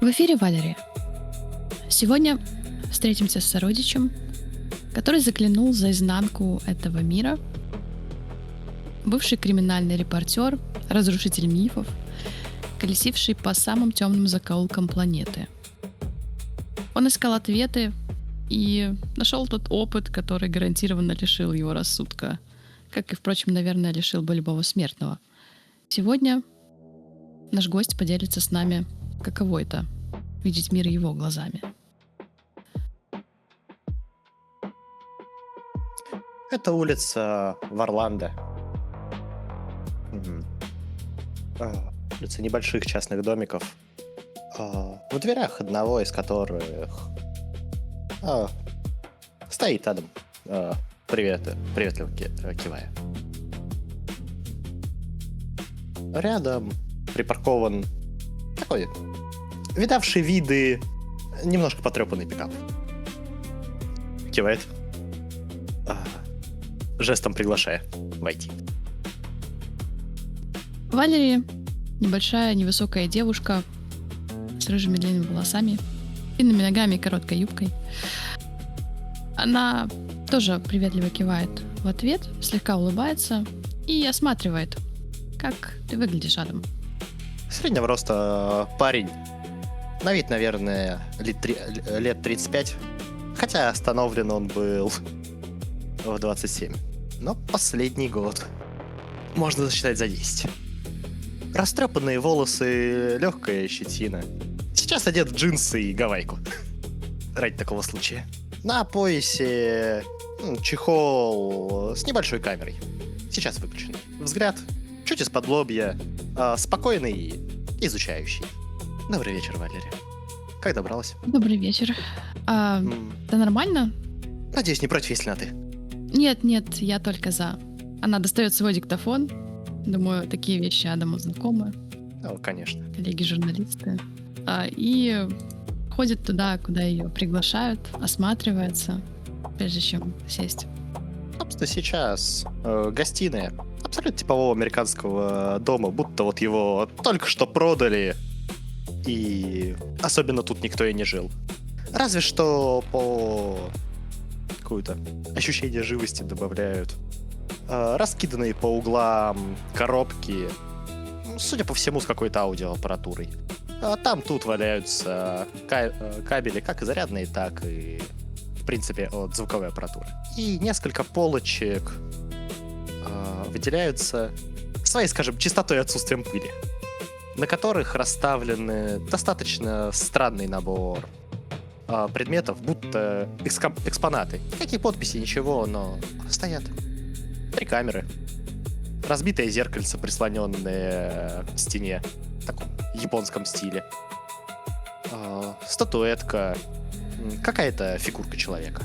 В эфире Валерия. Сегодня встретимся с сородичем, который заглянул за изнанку этого мира. Бывший криминальный репортер, разрушитель мифов, колесивший по самым темным закоулкам планеты. Он искал ответы и нашел тот опыт, который гарантированно лишил его рассудка, как и, впрочем, наверное, лишил бы любого смертного. Сегодня наш гость поделится с нами, каково это — видеть мир его глазами. Это улица Варланда. Улица небольших частных домиков, в дверях одного из которых стоит Адам, приветливо кивая. Рядом припаркован такой видавший виды немножко потрепанный пикап. Кивает, жестом приглашая войти. Валерия — небольшая, невысокая девушка с рыжими длинными волосами, длинными ногами и короткой юбкой. Она тоже приветливо кивает в ответ, слегка улыбается и осматривает. Как ты выглядишь, Адам? Среднего роста парень. На вид, наверное, лет 35. Хотя остановлен он был в 27. Но последний год можно засчитать за 10. Растрепанные волосы, легкая щетина. Сейчас одет в джинсы и гавайку. Ради такого случая. На поясе чехол с небольшой камерой. Сейчас выключен. Взгляд чуть из-под лобья, спокойный и изучающий. Добрый вечер, Валерия. Как добралась? Добрый вечер. Это нормально? Надеюсь, не против, если на ты. Нет, я только за. Она достает свой диктофон. Думаю, такие вещи Адаму знакомы. Ну, конечно. Коллеги-журналисты. И ходит туда, куда ее приглашают, осматривается, прежде чем сесть. Собственно, сейчас гостиная абсолютно типового американского дома, будто вот его только что продали, и особенно тут никто и не жил. Разве что по какое-то ощущение живости добавляют раскиданные по углам коробки, судя по всему, с какой-то аудиоаппаратурой. Там-тут валяются кабели, как и зарядные, так и, в принципе, от звуковой аппаратуры. И несколько полочек выделяются своей, скажем, чистотой и отсутствием пыли, на которых расставлены достаточно странный набор предметов, будто экспонаты. Никаких подписей, ничего, но стоят 3 камеры. Разбитое зеркальце, прислоненное к стене в таком японском стиле. Статуэтка. Какая-то фигурка человека.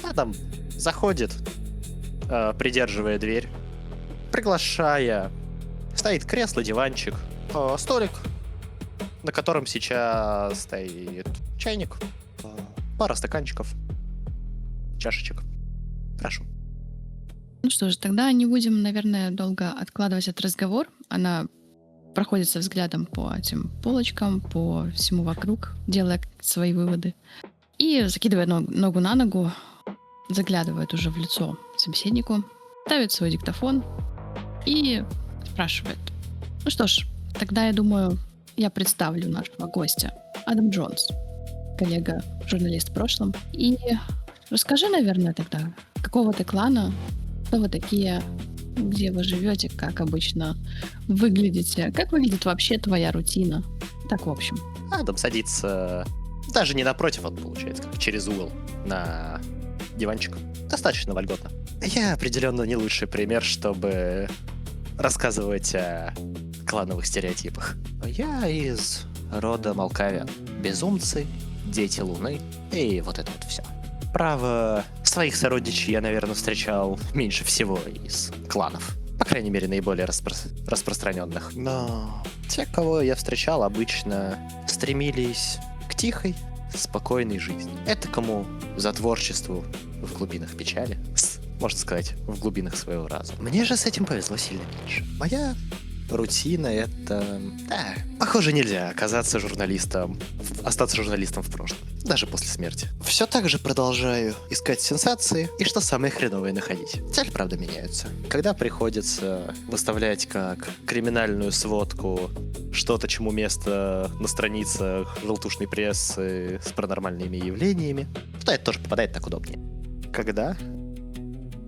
Адам заходит, придерживая дверь, приглашая. Стоит кресло, диванчик, столик, на котором сейчас стоит чайник, пара стаканчиков, чашечек. Прошу. Ну что ж, тогда не будем, наверное, долго откладывать этот разговор. Она проходится взглядом по этим полочкам, по всему вокруг, делая свои выводы. И, закидывая ногу на ногу, заглядывает уже в лицо собеседнику, ставит свой диктофон и спрашивает. Ну что ж, тогда, я думаю, я представлю нашего гостя. Адам Джонс, коллега-журналист в прошлом. И расскажи, наверное, тогда, какого ты клана, кто вы такие, где вы живете, как обычно выглядите, как выглядит вообще твоя рутина. Так, в общем. Адам садится даже не напротив, он получается, как через угол на диванчик. Достаточно вольготно. Я определенно не лучший пример, чтобы рассказывать о клановых стереотипах. Я из рода Малкавиан. Безумцы, дети Луны и вот это вот все. Право, своих сородичей я, наверное, встречал меньше всего из кланов. По крайней мере, наиболее распространенных. Но те, кого я встречал, обычно стремились к тихой, спокойной жизни. Этакому затворчеству в глубинах печали, можно сказать, в глубинах своего разума. Мне же с этим повезло сильно меньше. Моя рутина — это... Да, похоже, нельзя остаться журналистом в прошлом, даже после смерти. Все так же продолжаю искать сенсации и, что самое хреновое, находить. Цели, правда, меняются. Когда приходится выставлять как криминальную сводку что-то, чему место на страницах желтушной прессы с паранормальными явлениями, то это тоже попадает так удобнее. Когда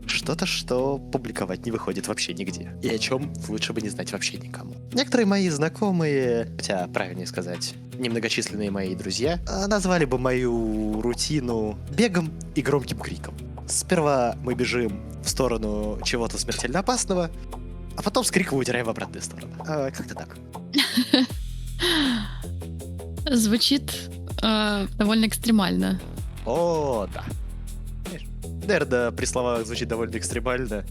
что-то, что публиковать не выходит вообще нигде. И о чем лучше бы не знать вообще никому. Некоторые мои знакомые, хотя правильнее сказать, немногочисленные мои друзья, назвали бы мою рутину бегом и громким криком. Сперва мы бежим в сторону чего-то смертельно опасного, а потом с криком удираем в обратную сторону. Как-то так. Звучит довольно экстремально. О, да. Наверное, при словах звучит довольно экстремально.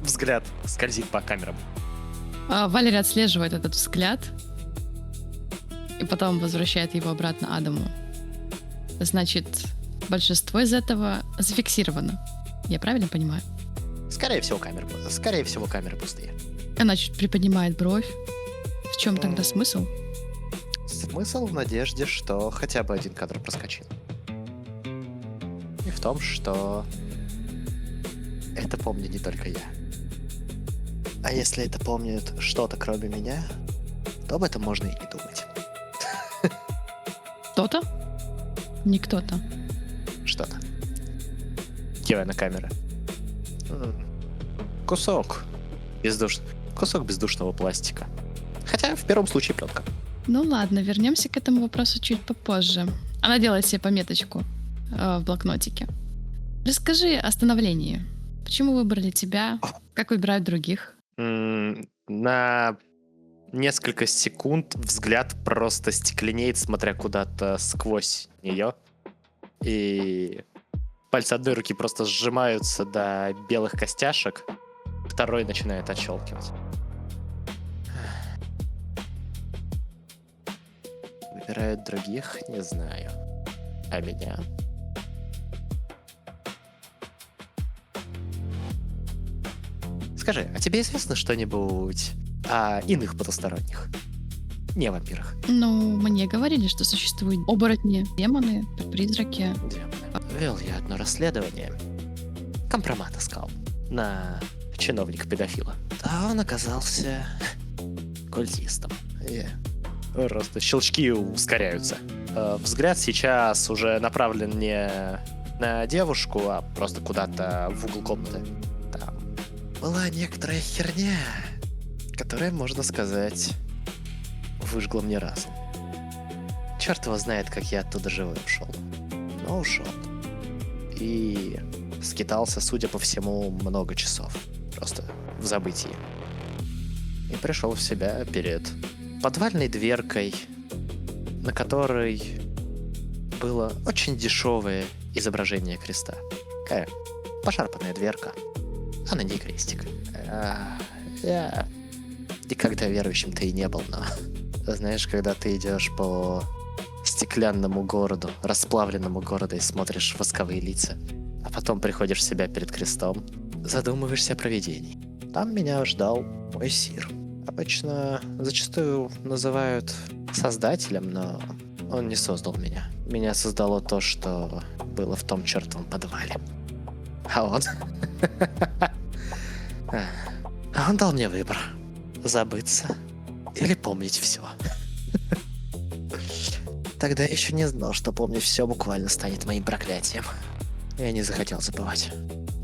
Взгляд скользит по камерам. Валерий отслеживает этот взгляд и потом возвращает его обратно Адаму. Значит, большинство из этого зафиксировано. Я правильно понимаю? Скорее всего, камеры пустые. Она чуть приподнимает бровь. В чем тогда смысл? Смысл в надежде, что хотя бы один кадр проскочил. И в том, что это помню не только я. А если это помнит что-то кроме меня, то об этом можно и не думать. Кто-то? Не кто-то. Что-то. Кивая на камеры. Кусок бездушного пластика. Хотя в первом случае пленка. Ну ладно, вернемся к этому вопросу чуть попозже. Она делает себе пометочку в блокнотике. Расскажи о становлении. Почему выбрали тебя? Как выбирают других? На несколько секунд взгляд просто стекленеет, смотря куда-то сквозь нее. И пальцы одной руки просто сжимаются до белых костяшек, второй начинает отщелкивать. Выбирают других? Не знаю. А меня? Скажи, а тебе известно что-нибудь о иных потусторонних? Не вампирах. Ну, мне говорили, что существуют оборотни, демоны, призраки. Демоны. Вел я одно расследование. Компромат искал на чиновника-педофила. А он оказался культистом. Просто щелчки ускоряются. Взгляд сейчас уже направлен не на девушку, а просто куда-то в угол комнаты. Там была некоторая херня, которая, можно сказать, выжгла мне разум. Черт его знает, как я оттуда живой ушел. Но ушел. И скитался, судя по всему, много часов. Просто в забытии. И пришел в себя перед подвальной дверкой, на которой было очень дешевое изображение креста. Такая пошарпанная дверка, а на ней крестик. Я никогда верующим-то и не был, но знаешь, когда ты идешь по стеклянному городу, расплавленному городу и смотришь восковые лица, а потом приходишь в себя перед крестом, задумываешься о провидении. Там меня ждал мой сир. Обычно зачастую называют создателем, но он не создал меня. Меня создало то, что было в том чертовом подвале. А он... А он дал мне выбор. Забыться или помнить все. Тогда я еще не знал, что помнить все буквально станет моим проклятием. Я не захотел забывать.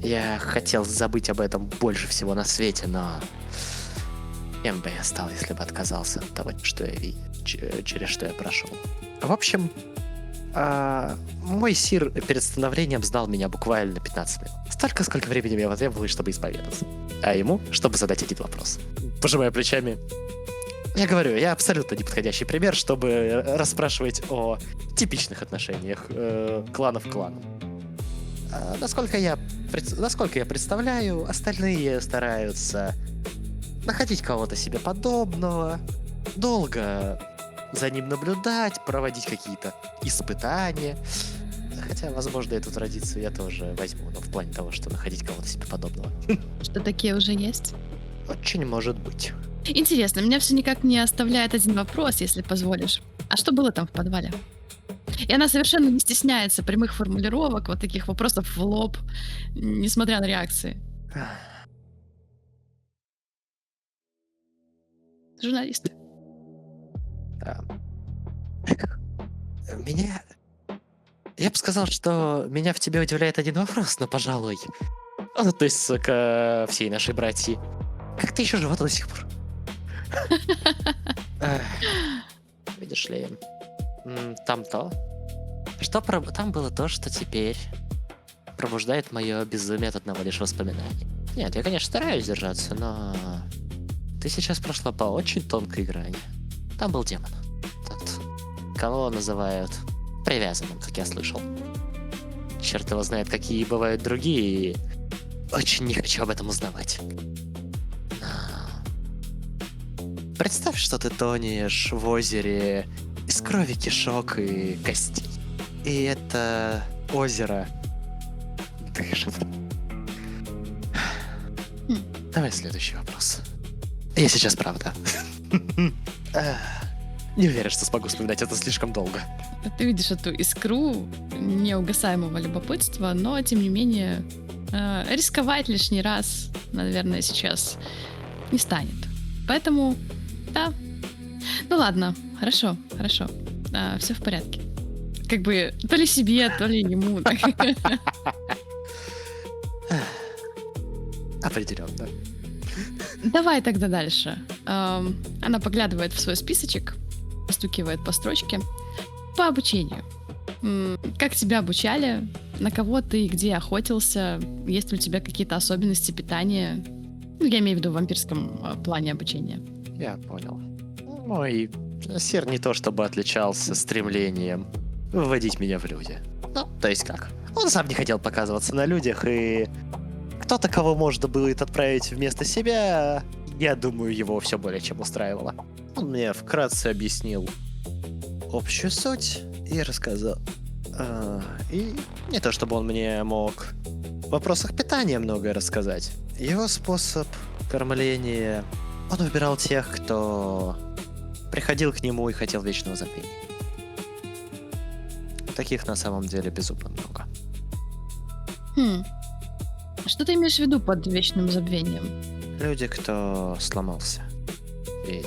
Я хотел забыть об этом больше всего на свете, но... Кем бы я стал, если бы отказался от того, что я видел, через что я прошел. В общем, мой сир перед становлением знал меня буквально 15 минут. Столько, сколько времени мне потребовалось, чтобы исповедаться. А ему, чтобы задать один вопрос. Пожимая плечами, я говорю, я абсолютно неподходящий пример, чтобы расспрашивать о типичных отношениях кланов к клану. Насколько я представляю, остальные стараются находить кого-то себе подобного, долго за ним наблюдать, проводить какие-то испытания. Хотя, возможно, эту традицию я тоже возьму, но в плане того, что находить кого-то себе подобного. Что такие уже есть? Очень может быть. Интересно, меня все никак не оставляет один вопрос, если позволишь. А что было там в подвале? И она совершенно не стесняется прямых формулировок, вот таких вопросов в лоб, несмотря на реакции. Журналисты. Да. Меня... Я бы сказал, что меня в тебе удивляет один вопрос, но, пожалуй, он относится к всей нашей братьи. Как ты еще жива до сих пор? Эх, видишь ли, там то, там было то, что теперь пробуждает мое безумие от одного лишь воспоминания. Нет, я, конечно, стараюсь держаться, но ты сейчас прошла по очень тонкой грани. Там был демон. Тот, кого называют привязанным, как я слышал. Черт его знает, какие бывают другие, и очень не хочу об этом узнавать. Представь, что ты тонешь в озере из крови, кишок и костей. И это озеро дышит. Давай следующий вопрос. Я сейчас правда. Не уверен, что смогу вспоминать это слишком долго. Ты видишь эту искру неугасаемого любопытства, но, тем не менее, рисковать лишний раз, наверное, сейчас не станет. Поэтому, да. Ну ладно, хорошо. Все в порядке. Как бы то ли себе, то ли ему. Определенно. Давай тогда дальше. Она поглядывает в свой списочек, постукивает по строчке. По обучению. Как тебя обучали? На кого ты и где охотился? Есть ли у тебя какие-то особенности питания? Ну, я имею в виду в вампирском плане обучения. Я понял. Мой сир не то чтобы отличался стремлением выводить меня в люди. Ну, то есть как? Он сам не хотел показываться на людях, и кто-то, кого можно будет отправить вместо себя, я думаю, его все более чем устраивало. Он мне вкратце объяснил общую суть и рассказал. И не то чтобы он мне мог в вопросах питания многое рассказать. Его способ кормления... Он выбирал тех, кто приходил к нему и хотел вечного забвения. Таких на самом деле безумно много. Что ты имеешь в виду под вечным забвением? Люди, кто сломался и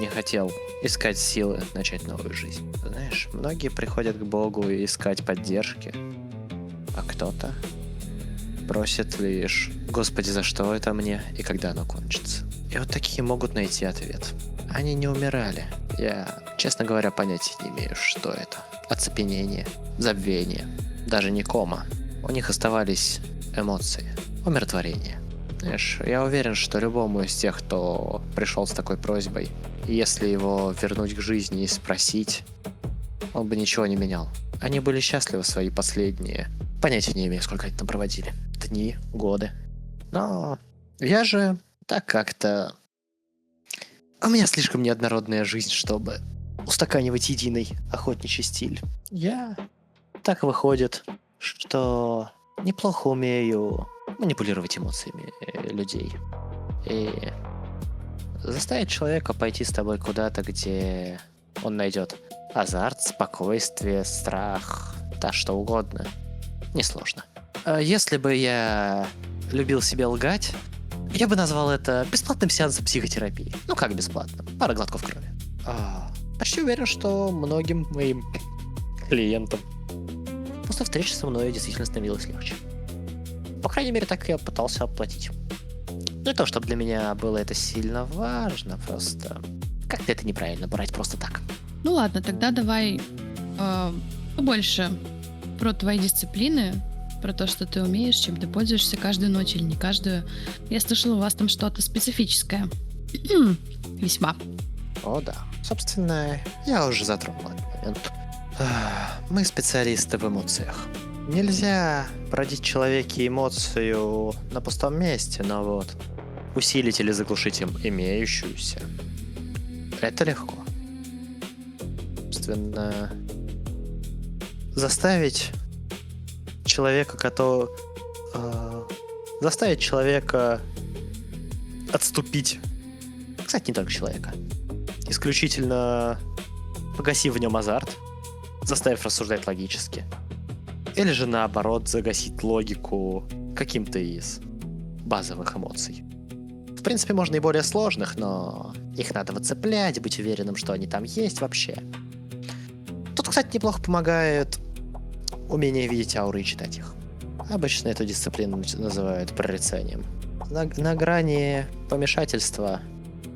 не хотел искать силы начать новую жизнь. Знаешь, многие приходят к Богу и искать поддержки, а кто-то просит лишь «Господи, за что это мне и когда оно кончится?» И вот такие могут найти ответ. Они не умирали. Я, честно говоря, понятия не имею, что это. Оцепенение, забвение, даже не кома. У них оставались эмоции, умиротворение. Знаешь, я уверен, что любому из тех, кто пришел с такой просьбой, если его вернуть к жизни и спросить, он бы ничего не менял. Они были счастливы свои последние, понятия не имею, сколько они там проводили, дни, годы. Но я же так как-то... У меня слишком неоднородная жизнь, чтобы устаканивать единый охотничий стиль. Я так выходит, что неплохо умею манипулировать эмоциями людей. И заставить человека пойти с тобой куда-то, где он найдет азарт, спокойствие, страх, да что угодно. Несложно. Если бы я любил себе лгать, я бы назвал это бесплатным сеансом психотерапии. Ну как бесплатным? Пара глотков крови. Почти уверен, что многим моим клиентам после встречи со мной действительно становилось легче. По крайней мере, так я пытался оплатить. Не то, чтобы для меня было это сильно важно, просто как-то это неправильно брать просто так. Ну ладно, тогда давай побольше про твои дисциплины, про то, что ты умеешь, чем ты пользуешься каждую ночь или не каждую. Я слышала, у вас там что-то специфическое. Весьма. О да. Собственно, я уже затронул этот момент. Мы специалисты в эмоциях. Нельзя породить в человеке эмоцию на пустом месте, но вот усилить или заглушить им имеющуюся — это легко. Собственно, заставить человека отступить. Кстати, не только человека. Исключительно погасив в нем азарт, заставив рассуждать логически. Или же наоборот загасить логику каким-то из базовых эмоций. В принципе, можно и более сложных, но их надо выцеплять, быть уверенным, что они там есть вообще. Тут, кстати, неплохо помогает умение видеть ауры и читать их. Обычно эту дисциплину называют прорицанием. На грани помешательства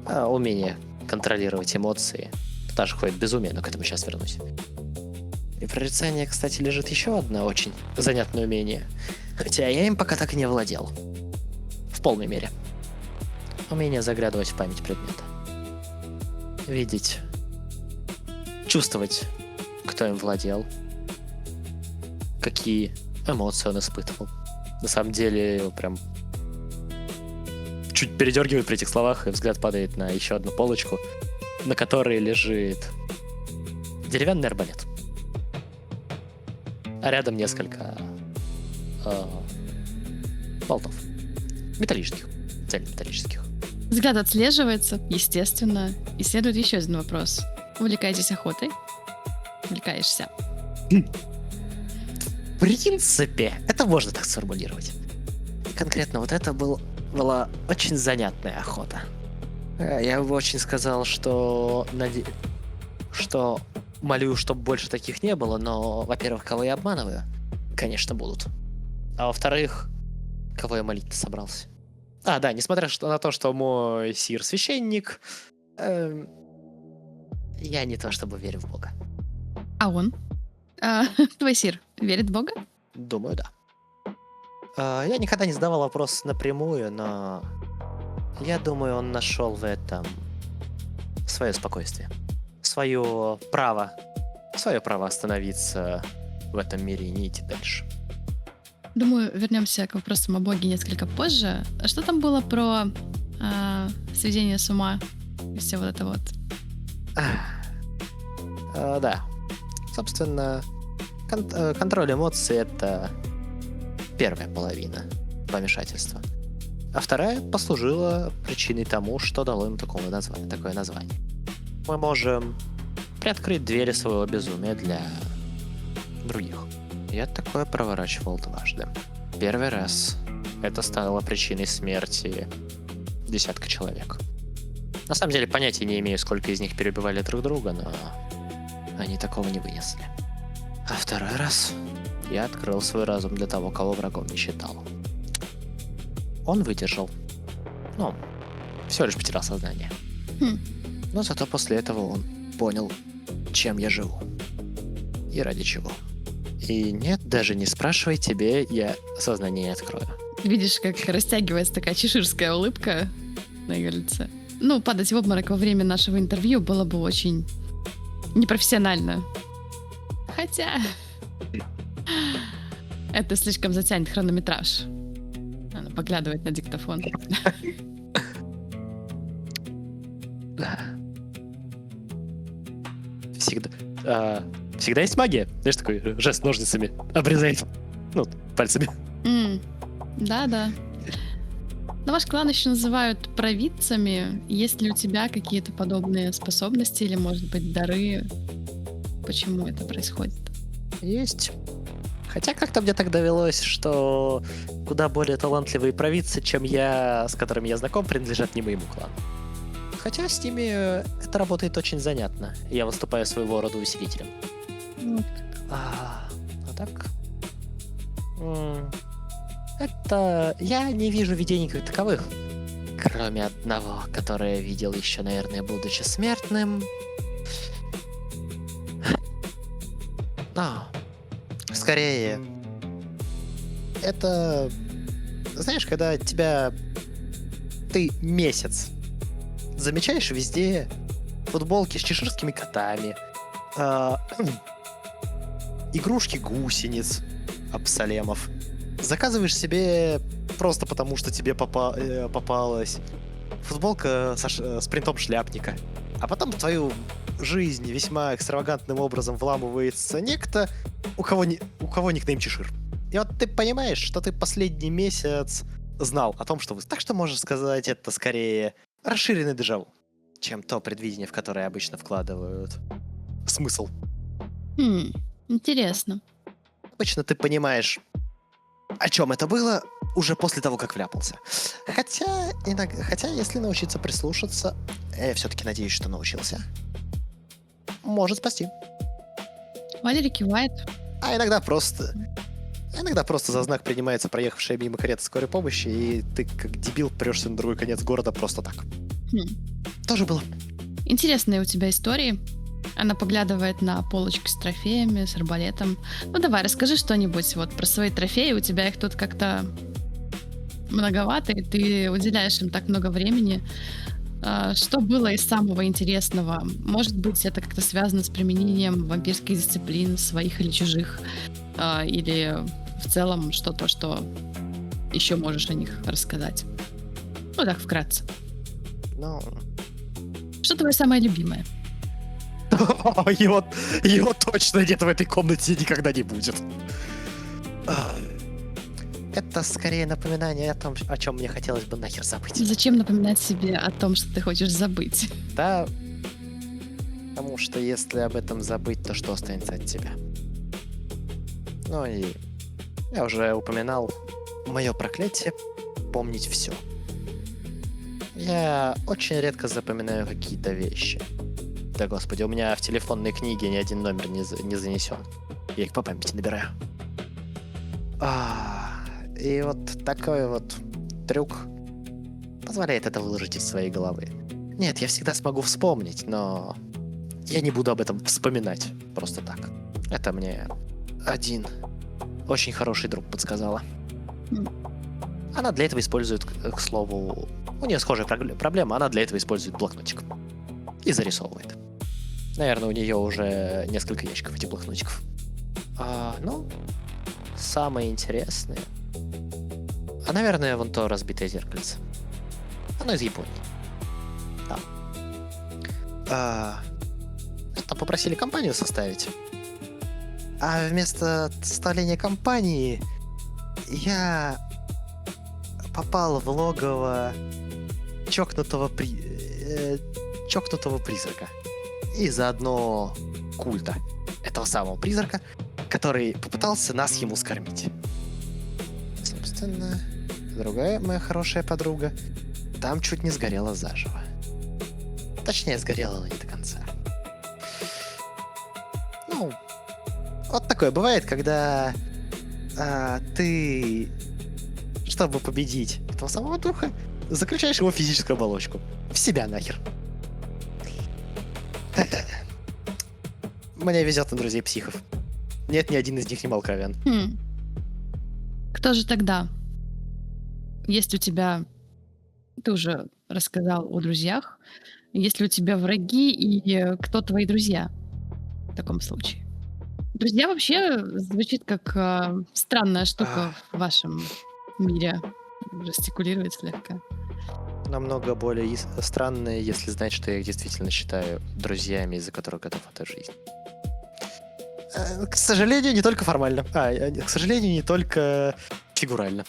умение контролировать эмоции. Туда же ходит безумие, но к этому сейчас вернусь. И прорицание, кстати, лежит еще одно очень занятное умение. Хотя я им пока так и не владел. В полной мере. Умение заглядывать в память предмета. Видеть, чувствовать, кто им владел, какие эмоции он испытывал. На самом деле, прям чуть передергивает при этих словах, и взгляд падает на еще одну полочку, на которой лежит деревянный арбалет. А рядом несколько болтов. Металлических. Цельнометаллических. Взгляд отслеживается, естественно. И следует еще один вопрос. Увлекаетесь охотой? Увлекаешься? В принципе, это можно так сформулировать. Конкретно вот это была очень занятная охота. Я бы очень сказал, что молю, чтобы больше таких не было, но, во-первых, кого я обманываю, конечно, будут. А во-вторых, кого я молить-то собрался? А, да, несмотря на то, что мой сир священник, я не то чтобы верю в Бога. А он? Твой сир верит в Бога? Думаю, да. Я никогда не задавал вопрос напрямую, но я думаю, он нашел в этом свое спокойствие. Свое право остановиться в этом мире и не идти дальше. Думаю, вернемся к вопросам о Боге несколько позже. А что там было про сведение с ума и все вот это вот? Да. Собственно, контроль эмоций — это первая половина помешательства. А вторая послужила причиной тому, что дало им такое название. Мы можем приоткрыть двери своего безумия для других. Я такое проворачивал дважды. Первый раз это стало причиной смерти десятка человек. На самом деле понятия не имею, сколько из них перебивали друг друга, но они такого не вынесли. А второй раз я открыл свой разум для того, кого врагом не считал. Он выдержал. Всего лишь потерял сознание. Но зато после этого он понял, чем я живу. И ради чего. И нет, даже не спрашивай, тебе я сознание не открою. Видишь, как растягивается такая чеширская улыбка на ее лице. Падать в обморок во время нашего интервью было бы очень непрофессионально. Хотя это слишком затянет хронометраж. Она поглядывает на диктофон. Всегда есть магия. Знаешь, такой жест ножницами обрезает. Пальцами. Да. Но ваш клан еще называют провидцами. Есть ли у тебя какие-то подобные способности или, может быть, дары? Почему это происходит? Есть. Хотя как-то мне так довелось, что куда более талантливые провидцы, чем я, с которыми я знаком, принадлежат не моему клану. Хотя с ними это работает очень занятно. Я выступаю своего рода усилителем. А так... Это... Я не вижу видений как таковых. Кроме одного, которое я видел еще, наверное, будучи смертным. Но... Скорее... Это... Знаешь, когда ты месяц замечаешь везде футболки с чеширскими котами, игрушки гусениц, абсолемов. Заказываешь себе просто потому, что тебе попалась футболка с принтом шляпника. А потом в твою жизнь весьма экстравагантным образом вламывается некто, у кого никнейм Чешир. И вот ты понимаешь, что ты последний месяц знал о том, что вы... Так что, можно сказать, это скорее расширенный дежавю, чем то предвидение, в которое обычно вкладывают смысл. Интересно. Обычно ты понимаешь, о чем это было, уже после того, как вляпался. Хотя, если научиться прислушаться, я все-таки надеюсь, что научился, может спасти. Валерий кивает. А иногда просто за знак принимается проехавшая мимо карета скорой помощи, и ты, как дебил, прешься на другой конец города просто так. Хм. Тоже было. Интересные у тебя истории. Она поглядывает на полочки с трофеями, с арбалетом. Ну давай, расскажи что-нибудь вот про свои трофеи. У тебя их тут как-то многовато, и ты уделяешь им так много времени. Что было из самого интересного? Может быть, это как-то связано с применением вампирских дисциплин, своих или чужих? Или в целом что-то, что еще можешь о них рассказать? Ну так, вкратце. Ну... Что твое самое любимое? Его точно нет в этой комнате и никогда не будет. Это скорее напоминание о том, о чем мне хотелось бы нахер забыть. Зачем напоминать себе о том, что ты хочешь забыть? Да, потому что если об этом забыть, то что останется от тебя? Ну и я уже упоминал мое проклятие помнить все. Я очень редко запоминаю какие-то вещи. Да господи, у меня в телефонной книге ни один номер не занесен. Я их по памяти набираю. И вот такой вот трюк позволяет это выложить из своей головы. Нет, я всегда смогу вспомнить, но я не буду об этом вспоминать просто так. Это мне один очень хороший друг подсказала. Она для этого использует, к слову, у нее схожая проблема, она для этого использует блокнотик и зарисовывает. Наверное, у нее уже несколько ящиков этих блокнотиков. Ну, самое интересное... наверное, вон то разбитое зеркальце. Оно из Японии. Да. Там попросили компанию составить. А вместо составления компании я попал в логово чокнутого призрака. И заодно культа этого самого призрака, который попытался нас ему скормить. Собственно, другая моя хорошая подруга там чуть не сгорела заживо. Точнее, сгорела, но не до конца. Ну, вот такое бывает, когда ты, чтобы победить этого самого духа, заключаешь его физическую оболочку. В себя нахер. Мне везет на друзей-психов. Нет, ни один из них не молкавен. Кто же тогда? Есть у тебя... Ты уже рассказал о друзьях. Есть ли у тебя враги и кто твои друзья в таком случае? Друзья вообще звучит как странная штука в вашем мире. Жестикулирует слегка. Намного более странные, если знать, что я их действительно считаю друзьями, из-за которых готов отдать жизнь. К сожалению, не только формально. К сожалению, не только фигурально.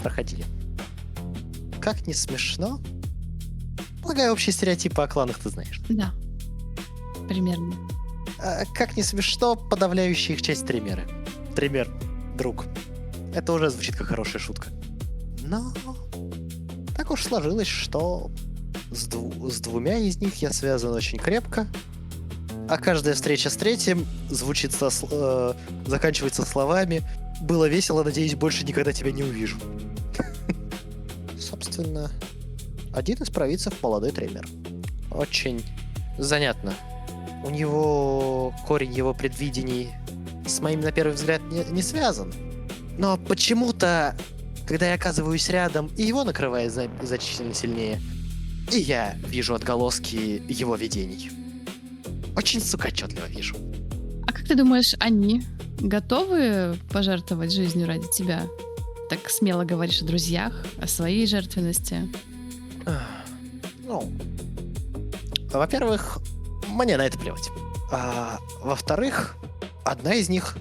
Проходили. Как не смешно. Полагаю, общие стереотипы о кланах ты знаешь. Да. Примерно. Как не смешно, подавляющая их часть триммеры. Триммер, друг. Это уже звучит как хорошая шутка. Но так уж сложилось, что с двумя из них я связан очень крепко, а каждая встреча с третьим заканчивается словами «Было весело, надеюсь, больше никогда тебя не увижу». Собственно, один из провидцев молодой триммер. Очень занятно. У него корень его предвидений с моим, на первый взгляд, не связан. Но почему-то, когда я оказываюсь рядом, и его накрывает значительно сильнее, и я вижу отголоски его видений. Очень, сука, отчетливо вижу. А как ты думаешь, они готовы пожертвовать жизнью ради тебя? Так смело говоришь о друзьях, о своей жертвенности. Ну, во-первых, мне на это плевать. А во-вторых, одна из них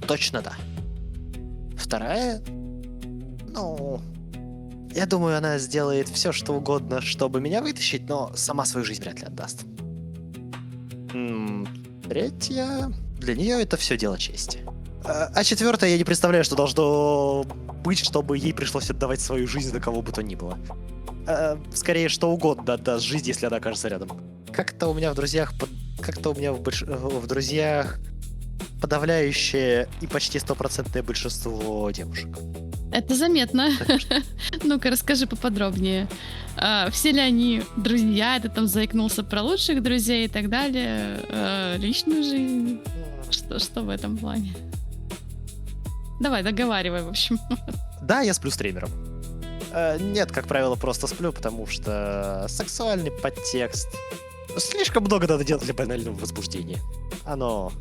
точно да. Вторая, Ну, я думаю, она сделает все, что угодно, чтобы меня вытащить, но сама свою жизнь вряд ли отдаст. Третья... Для нее это все дело чести. А четвертое, я не представляю, что должно быть, чтобы ей пришлось отдавать свою жизнь за кого бы то ни было. Скорее, что угодно отдаст жизнь, если она окажется рядом. Как-то у меня в друзьях... Как-то у меня в друзьях подавляющее и почти стопроцентное большинство девушек. Это заметно. Ну-ка, расскажи поподробнее. Все ли они друзья? Ты там заикнулся про лучших друзей и так далее. Личную жизнь? Что в этом плане? Давай, договаривай, в общем. Да, я сплю с тренером. Нет, как правило, просто сплю, потому что сексуальный подтекст... Слишком много надо делать для банального возбуждения. Оно...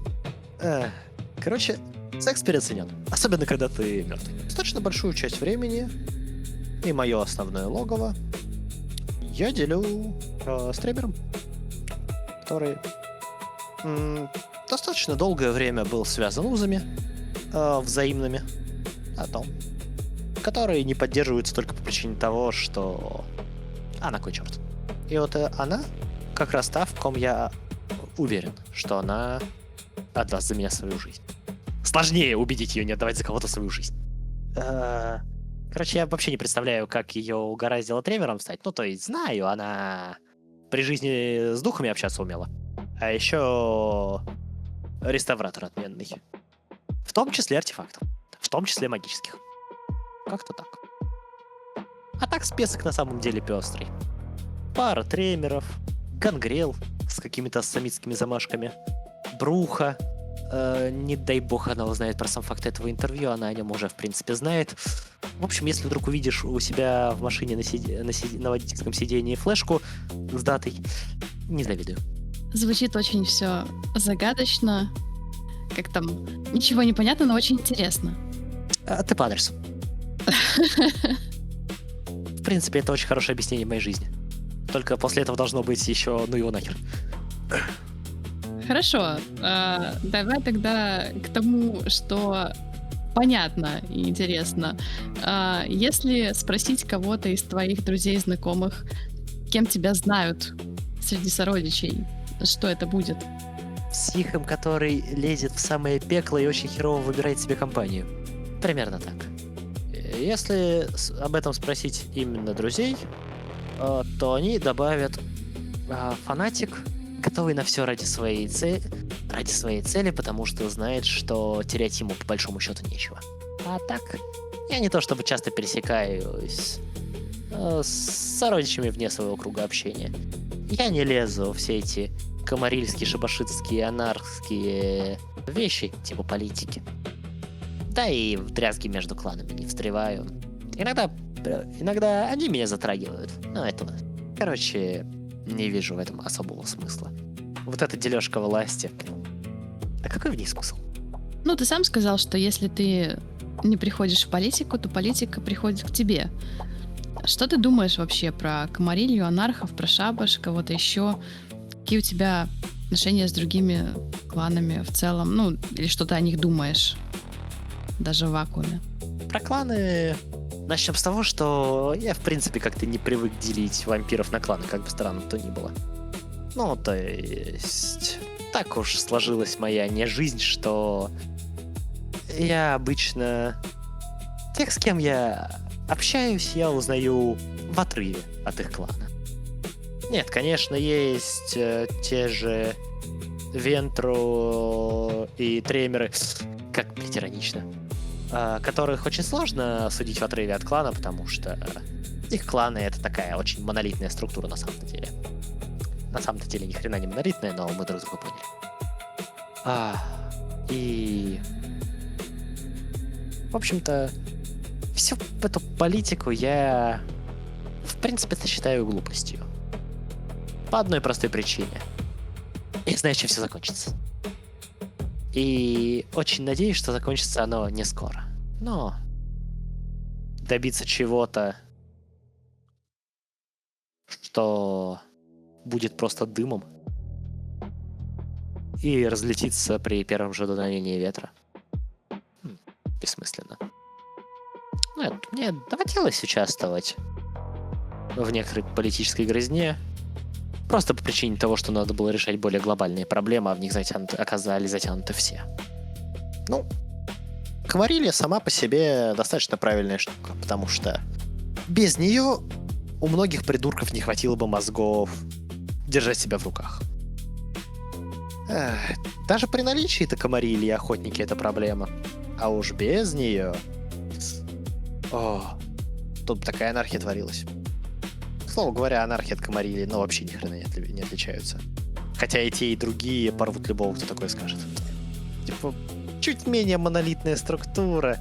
Короче, секс переоценен. Особенно, когда ты мертвый. Достаточно большую часть времени и мое основное логово я делю с тренером, который достаточно долгое время был связан узами взаимными, которые не поддерживаются только по причине того, что она кой черт. И вот она как раз та, в ком я уверен, что она отдаст за меня свою жизнь. Сложнее убедить ее не отдавать за кого-то свою жизнь. Короче, я вообще не представляю, как ее угораздило тренером стать. Ну, то есть, знаю, она при жизни с духами общаться умела. А еще реставратор отменный. В том числе артефактов. В том числе магических. Как-то так. А так список на самом деле пестрый. Пара тренеров, гангрел с какими-то самитскими замашками, Бруха. Не дай бог она узнает про сам факт этого интервью, она о нем уже, в принципе, знает. В общем, если вдруг увидишь у себя в машине на водительском сидении флешку с датой, не завидую. Звучит очень все загадочно. Как там, ничего не понятно, но очень интересно. Ты по адресу. В принципе, это очень хорошее объяснение моей жизни. Только после этого должно быть еще ну его нахер. Хорошо, давай тогда к тому, что понятно и интересно. Если спросить кого-то из твоих друзей, знакомых, кем тебя знают среди сородичей, что это будет? Психом, который лезет в самое пекло и очень херово выбирает себе компанию. Примерно так. Если об этом спросить именно друзей, то они добавят фанатик, готовый на все ради своей цели, потому что знает, что терять ему по большому счету нечего. А так, я не то чтобы часто пересекаюсь с сородичами вне своего круга общения. Я не лезу в все эти комарильские, шабашитские, анархские вещи, типа политики. Да и в дрязги между кланами не встреваю. Иногда они меня затрагивают. Но это... Короче, не вижу в этом особого смысла. Вот эта дележка власти. А какой в ней смысл? Ну, ты сам сказал, что если ты не приходишь в политику, то политика приходит к тебе. Что ты думаешь вообще про комарилью, анархов, про шабаш, кого-то еще? Какие у тебя отношения с другими кланами в целом? Ну, или что ты о них думаешь? Даже в вакууме. Про кланы... Начнем с того, что я, в принципе, как-то не привык делить вампиров на кланы, как бы странно то ни было. Ну, то есть... Так уж сложилась моя не жизнь, что... Я обычно... Тех, с кем я общаюсь, я узнаю в отрыве от их клана. Нет, конечно, есть те же Вентру и Тремеры, как, блядь, иронично, которых очень сложно судить в отрыве от клана, потому что их кланы — это такая очень монолитная структура на самом-то деле. На самом-то деле ни хрена не монолитная, но мы друг друга поняли. И... В общем-то, всю эту политику я, в принципе-то, считаю глупостью. По одной простой причине. Я знаю, чем все закончится. И очень надеюсь, что закончится оно не скоро. Но добиться чего-то, что будет просто дымом и разлетится при первом же дуновении ветра, бессмысленно. Ну Нет, мне доводилось участвовать в некоторой политической грызне. Просто по причине того, что надо было решать более глобальные проблемы, а в них оказались затянуты все. Ну, Кварилья сама по себе достаточно правильная штука, потому что без нее у многих придурков не хватило бы мозгов держать себя в руках. Даже при наличии Токомарильи охотники — это проблема. А уж без нее... О, тут такая анархия творилась. К слову говоря, анархия от Комарильи, ну, вообще ни хрена не отличаются. Хотя и те, и другие порвут любого, кто такое скажет. Типа, чуть менее монолитная структура,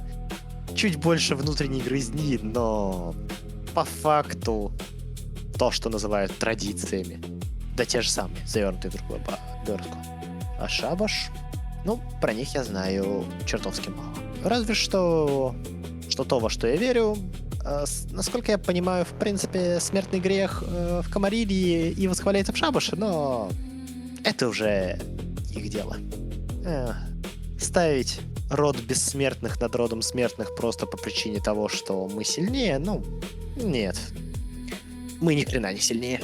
чуть больше внутренней грызни, но по факту то, что называют традициями, да те же самые, завернутые в другую обертку. А шабаш, ну, про них я знаю чертовски мало. Разве что то, во что я верю. Насколько я понимаю, в принципе, смертный грех в Комарилье и восхваляется в шабаше, но это уже их дело. Ставить род бессмертных над родом смертных просто по причине того, что мы сильнее, ну, нет. Мы ни хрена не сильнее.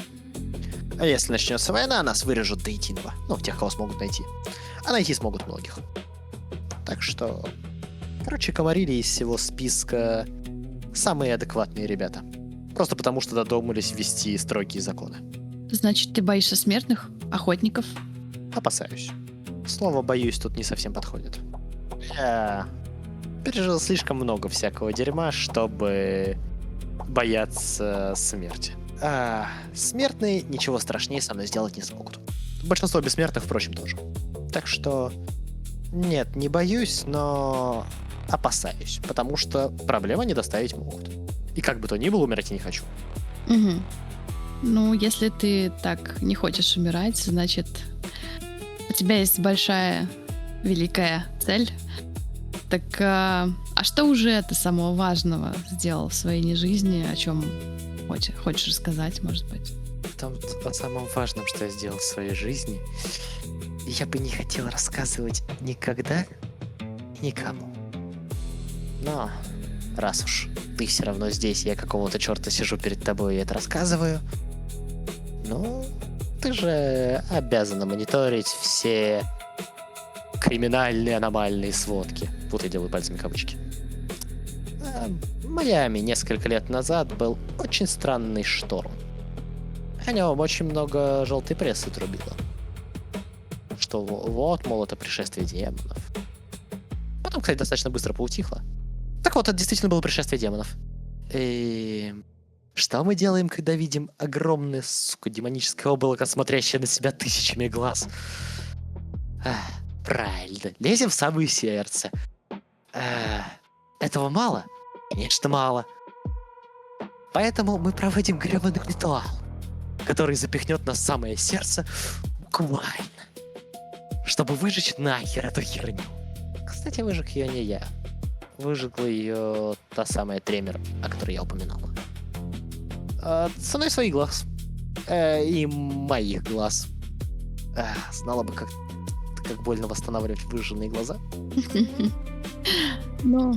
А если начнется война, нас вырежут до единого. Ну, тех, кого смогут найти. А найти смогут многих. Так что... Короче, Комарильи из всего списка самые адекватные ребята. Просто потому, что додумались ввести строгие законы. Значит, ты боишься смертных, охотников? Опасаюсь. Слово «боюсь» тут не совсем подходит. Я пережил слишком много всякого дерьма, чтобы бояться смерти. А смертные ничего страшнее со мной сделать не смогут. Большинство бессмертных, впрочем, тоже. Так что... Нет, не боюсь, но опасаюсь, потому что проблемы не доставить могут. И как бы то ни было, умирать я не хочу. Угу. Ну, если ты так не хочешь умирать, значит, у тебя есть большая, великая цель. Так, а что уже ты самого важного сделал в своей жизни, о чем хочешь рассказать, может быть? Там о самом важном, что я сделал в своей жизни, я бы не хотел рассказывать никогда никому. Но раз уж ты все равно здесь, я какого-то черта сижу перед тобой и это рассказываю, ну, ты же обязана мониторить все криминальные аномальные сводки. Вот я делаю пальцами кавычки. В Майами несколько лет назад был очень странный шторм. О нем очень много желтой прессы трубило. Что вот, мол, это пришествие демонов. Потом, кстати, достаточно быстро поутихло. Так вот, это действительно было пришествие демонов. И что мы делаем, когда видим огромное, сука, демоническое облако, смотрящее на себя тысячами глаз? Правильно, лезем в самое сердце. Этого мало? Конечно, мало. Поэтому мы проводим гребаный ритуал, который запихнет нас в самое сердце буквально, чтобы выжечь нахер эту херню. Кстати, выжег ее не я. Выжгла ее та самая Тремер, о которой я упоминал. Ценой своих глаз. И моих глаз. Знала бы, как больно восстанавливать выжженные глаза. Но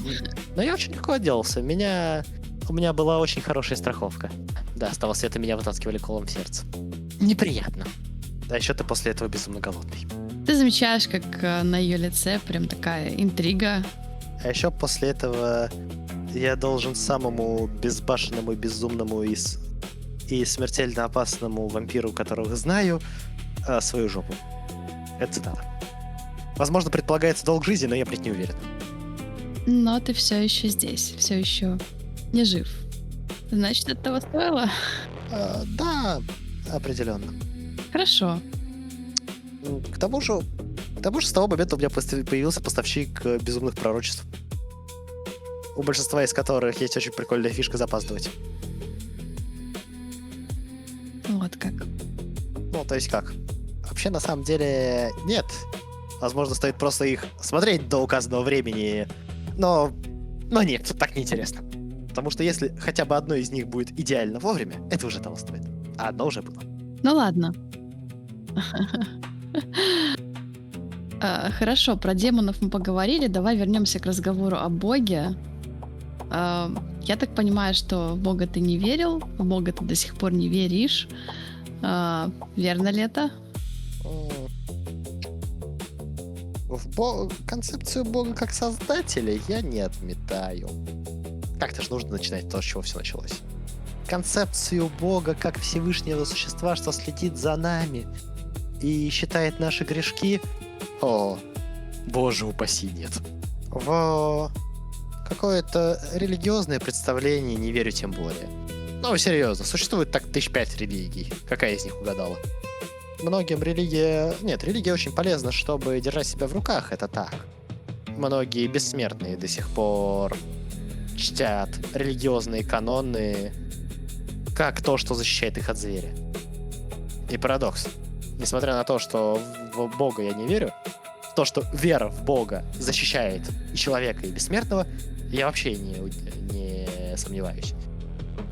я очень легко отделался. У меня была очень хорошая страховка. Да, с того света меня вытаскивали колом в сердце. Неприятно. А еще ты после этого безумно голодный. Ты замечаешь, как на ее лице прям такая интрига. А еще после этого я должен самому безбашенному, безумному и смертельно опасному вампиру, которого знаю, свою жопу. Это цитата. Возможно, предполагается долг жизни, но я, блядь, не уверен. Но ты все еще здесь, все еще не жив. Значит, это того стоило? Да, определенно. Хорошо. К тому же, с того момента у меня появился поставщик безумных пророчеств. У большинства из которых есть очень прикольная фишка запаздывать. Вот как. Ну, то есть как? Вообще, на самом деле, нет. Возможно, стоит просто их смотреть до указанного времени. Но нет, так неинтересно. Потому что если хотя бы одно из них будет идеально вовремя, это уже того стоит. А одно уже было. Ну ладно. Хорошо, про демонов мы поговорили. Давай вернемся к разговору о Боге. Я так понимаю, что в Бога ты не верил, в Бога ты до сих пор не веришь. Верно ли это? М, Концепцию Бога как создателя я не отметаю. Как-то же нужно начинать то, с чего все началось. Концепцию Бога как Всевышнего существа, что следит за нами и считает наши грешки, о, боже упаси, нет. В какое-то религиозное представление не верю тем более. Ну, серьезно, существует так 1005 религий. Какая из них угадала? Многим религия... Нет, религия очень полезна, чтобы держать себя в руках, это так. Многие бессмертные до сих пор чтят религиозные каноны как то, что защищает их от зверя. И парадокс. Несмотря на то, что в Бога я не верю, в то, что вера в Бога защищает и человека, и бессмертного, я вообще не сомневаюсь.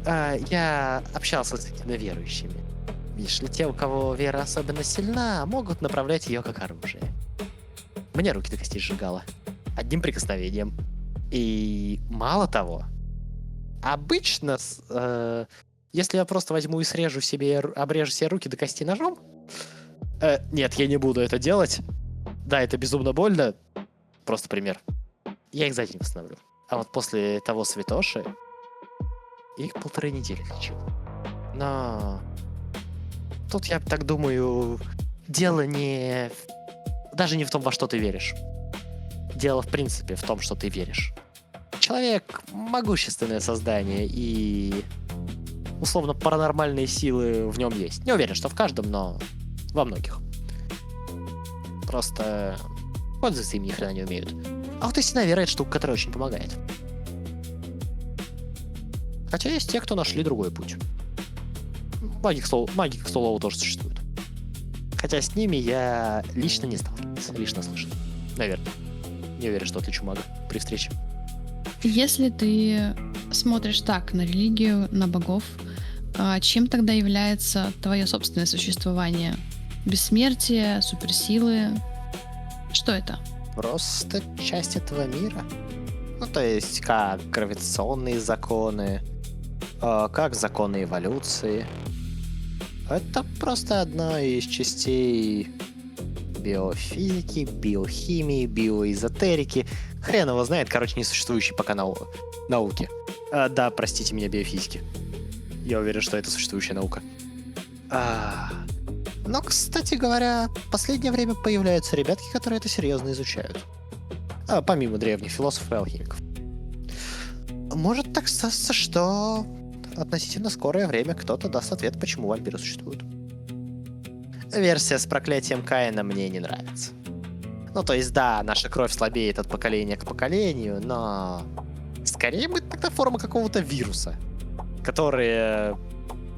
Я общался с этими верующими. Видишь ли, те, у кого вера особенно сильна, могут направлять ее как оружие. Мне руки до костей сжигало. Одним прикосновением. И мало того, обычно, если я просто возьму и срежу себе, обрежу себе руки до костей ножом, нет, я не буду это делать. Да, это безумно больно. Просто пример. Я их за день восстановлю. А вот после того святоши их 1,5 недели лечил. Но тут, я так думаю, дело даже не в том, во что ты веришь. Дело, в принципе, в том, что ты веришь. Человек — могущественное создание, и условно паранормальные силы в нем есть. Не уверен, что в каждом, но во многих. Просто пользоваться им ни хрена не умеют. А вот истинная вера — это штука, которая очень помогает. Хотя есть те, кто нашли другой путь. Маги, к слову, тоже существуют. Хотя с ними я лично не сталкивался, лишь наслышан. Наверное. Не уверен, что отличу мага при встрече. Если ты смотришь так на религию, на богов, чем тогда является твое собственное существование? Бессмертие, суперсилы? Что это? Просто часть этого мира. Ну, то есть, как гравитационные законы, как законы эволюции. Это просто одна из частей биофизики, биохимии, биоэзотерики. Хрен его знает, короче, несуществующей пока науки. Да, простите меня, биофизики. Я уверен, что это существующая наука. Но, кстати говоря, в последнее время появляются ребятки, которые это серьезно изучают. Помимо древних философов и алхимиков. Может так статься, что относительно скорое время кто-то даст ответ, почему вампиры существуют. Версия с проклятием Каина мне не нравится. Ну, то есть, да, наша кровь слабеет от поколения к поколению, но скорее будет тогда форма какого-то вируса, который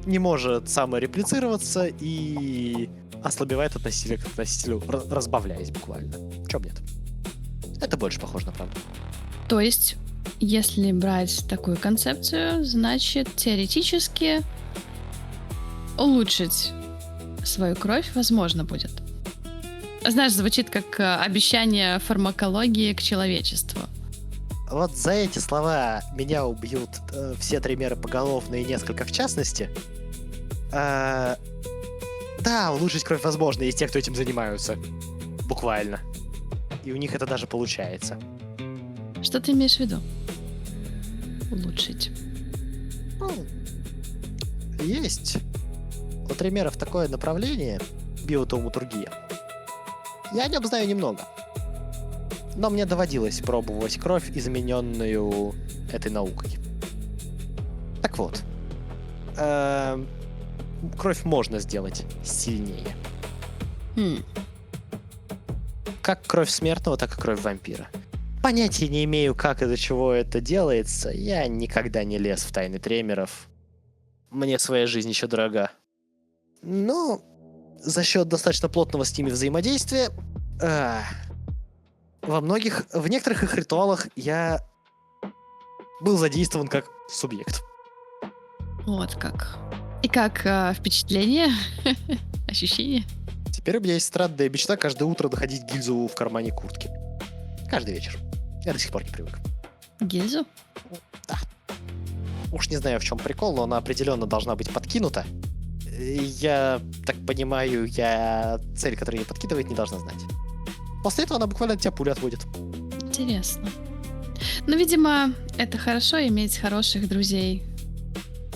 не может самореплицироваться и ослабевает от носителя к носителю, разбавляясь буквально. Чё нет? Это больше похоже на правду. То есть, если брать такую концепцию, значит, теоретически улучшить свою кровь возможно будет. Знаешь, звучит как обещание фармакологии к человечеству. Вот за эти слова меня убьют все 3 меры поголовно и несколько в частности. Да, улучшить кровь возможно, есть те, кто этим занимаются. Буквально. И у них это даже получается. Что ты имеешь в виду? Улучшить. Ну, есть у 3 меров такое направление — биотауматургия. Я о нем знаю немного. Но мне доводилось пробовать кровь, измененную этой наукой. Так вот. Кровь можно сделать сильнее. Как кровь смертного, так и кровь вампира. Понятия не имею, как и для чего это делается. Я никогда не лез в тайны тремеров. Мне своя жизнь еще дорога. Но за счет достаточно плотного с ними взаимодействия в некоторых их ритуалах я был задействован как субъект. Вот как. И как впечатление? Ощущение? Теперь у меня есть странная мечта каждое утро находить гильзу в кармане куртки. Каждый вечер. Я до сих пор не привык. Гильзу? Да. Уж не знаю, в чем прикол, но она определенно должна быть подкинута. Я так понимаю, я цель, которую ей подкидывает, не должна знать. После этого она буквально от тебя пулю отводит. Интересно. Ну, видимо, это хорошо иметь хороших друзей.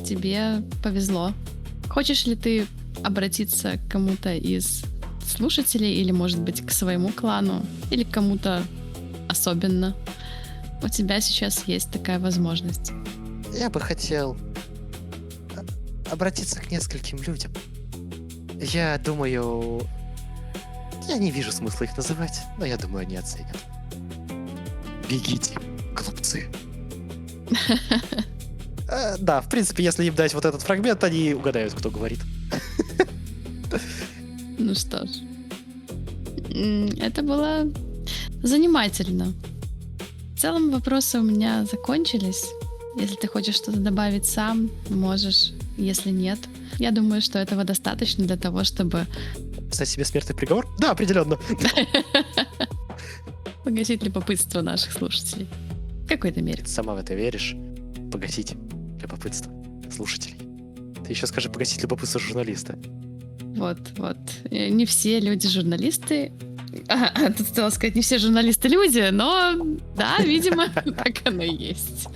Тебе повезло. Хочешь ли ты обратиться к кому-то из слушателей или, может быть, к своему клану или к кому-то особенно? У тебя сейчас есть такая возможность. Я бы хотел обратиться к нескольким людям. Я думаю... Я не вижу смысла их называть, но я думаю, они оценят. Бегите, глупцы. Да, в принципе, если им дать вот этот фрагмент, они угадают, кто говорит. Ну что ж. Это было занимательно. В целом вопросы у меня закончились. Если ты хочешь что-то добавить сам, можешь. Если нет, я думаю, что этого достаточно для того, чтобы Писать себе смертный приговор? Да, определенно. погасить любопытство наших слушателей. В какой-то мере. Ты сама в это веришь? Погасить любопытство слушателей. Ты еще скажи погасить любопытство журналиста. Вот. Не все люди журналисты. Тут хотела сказать, не все журналисты люди, но да, видимо, так оно и есть.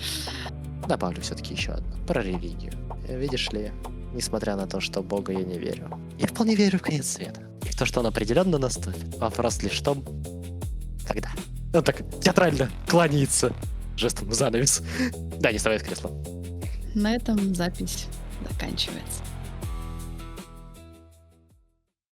Добавлю все-таки еще одно. Про религию. Видишь ли, несмотря на то, что Бога я не верю, я вполне верю в конец света. И в то, что он определенно наступит. Вопрос лишь в том, когда. Он так театрально кланяется жестом занавес. Да, не вставай с кресла. На этом запись заканчивается.